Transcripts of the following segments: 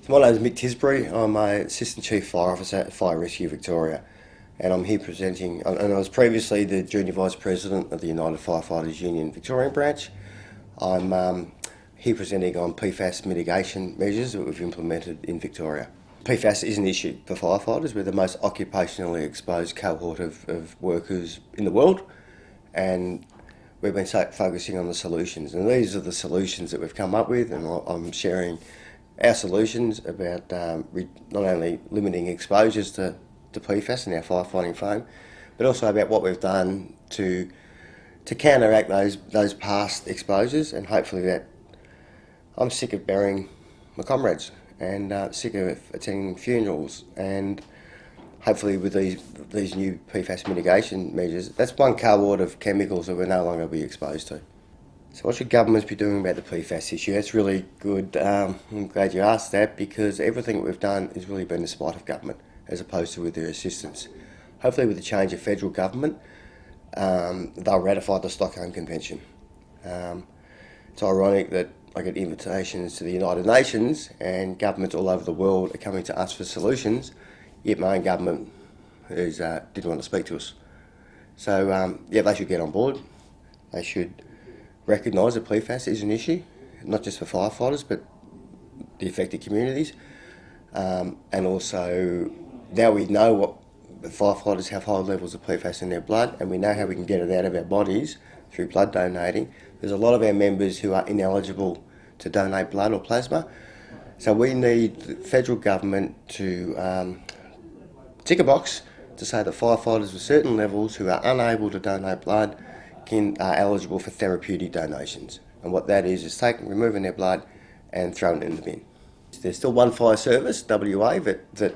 So my name is Mick Tisbury. I'm my Assistant Chief Fire Officer at Fire Rescue Victoria, and I'm here presenting, and I was previously the Junior Vice President of the United Firefighters Union Victorian branch. I'm here presenting on PFAS mitigation measures that we've implemented in Victoria. PFAS is an issue for firefighters. We're the most occupationally exposed cohort of workers in the world, and we've been focusing on the solutions. And these are the solutions that we've come up with, and I'm sharing our solutions about not only limiting exposures to PFAS in our firefighting foam, but also about what we've done to counteract those past exposures. And hopefully that I'm sick of burying my comrades and sick of attending funerals, and hopefully with these new PFAS mitigation measures, that's one cohort of chemicals that we're no longer be exposed to. So what should governments be doing about the PFAS issue? That's really good. I'm glad you asked that, because everything that we've done has really been in spite of government as opposed to with their assistance. Hopefully with the change of federal government, they'll ratify the Stockholm Convention. It's ironic that I get invitations to the United Nations and governments all over the world are coming to us for solutions, yet my own government didn't want to speak to us. So they should get on board. They should recognise that PFAS is an issue, not just for firefighters, but the affected communities. And also, now we know what firefighters have high levels of PFAS in their blood, and we know how we can get it out of our bodies through blood donating. There's a lot of our members who are ineligible to donate blood or plasma. So we need the federal government to tick a box to say that firefighters with certain levels who are unable to donate blood are eligible for therapeutic donations. And what that is removing their blood and throwing it in the bin. There's still one fire service, WA, that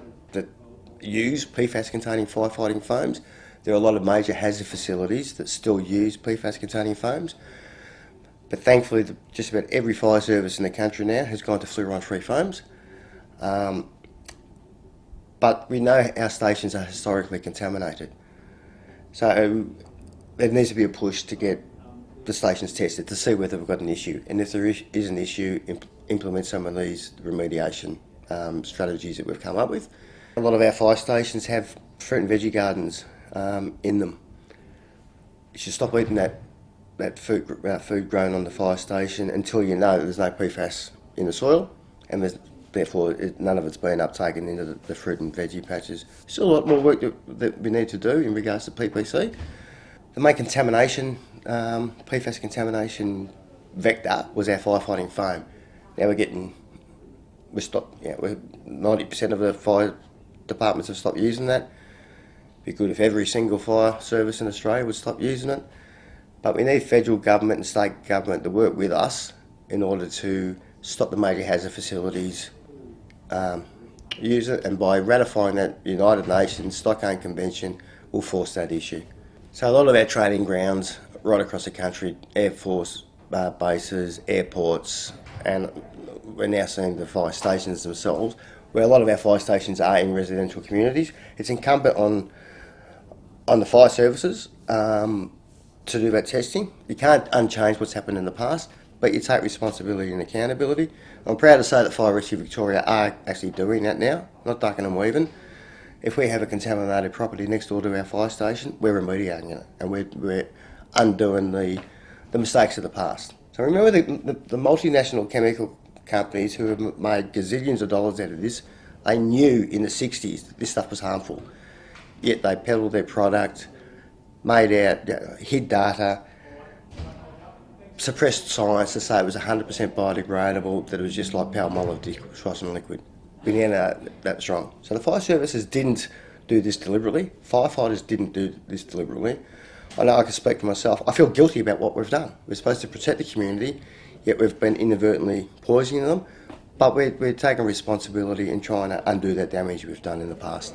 use PFAS-containing firefighting foams. There are a lot of major hazard facilities that still use PFAS-containing foams. But thankfully, just about every fire service in the country now has gone to fluoride-free foams. But we know our stations are historically contaminated. So there needs to be a push to get the stations tested to see whether we've got an issue. And if there is an issue, implement some of these remediation strategies that we've come up with. A lot of our fire stations have fruit and veggie gardens in them. You should stop eating that food grown on the fire station until you know that there's no PFAS in the soil, and therefore none of it's been uptaken into the fruit and veggie patches. Still a lot more work that we need to do in regards to PPC. The main contamination, PFAS contamination vector was our firefighting foam. Now we're 90% of the fire departments have stopped using that. It'd be good if every single fire service in Australia would stop using it. But we need federal government and state government to work with us in order to stop the major hazard facilities use it, and by ratifying that United Nations Stockholm Convention, we'll force that issue. So a lot of our training grounds right across the country, Air Force bases, airports, and we're now seeing the fire stations themselves, where a lot of our fire stations are in residential communities. It's incumbent on the fire services to do that testing. You can't unchange what's happened in the past, but you take responsibility and accountability. I'm proud to say that Fire Rescue Victoria are actually doing that now, not ducking and weaving. If we have a contaminated property next door to our fire station, we're remediating it, and we're undoing the mistakes of the past. So remember the multinational chemical companies who have made gazillions of dollars out of this, they knew in the 60s that this stuff was harmful. Yet they peddled their product, hid data, suppressed science to say it was 100% biodegradable, that it was just like Palmolive dishwashing liquid. We now know that's wrong. So the fire services didn't do this deliberately. Firefighters didn't do this deliberately. I know I can speak for myself. I feel guilty about what we've done. We're supposed to protect the community, yet we've been inadvertently poisoning them. But we're taking responsibility and trying to undo that damage we've done in the past.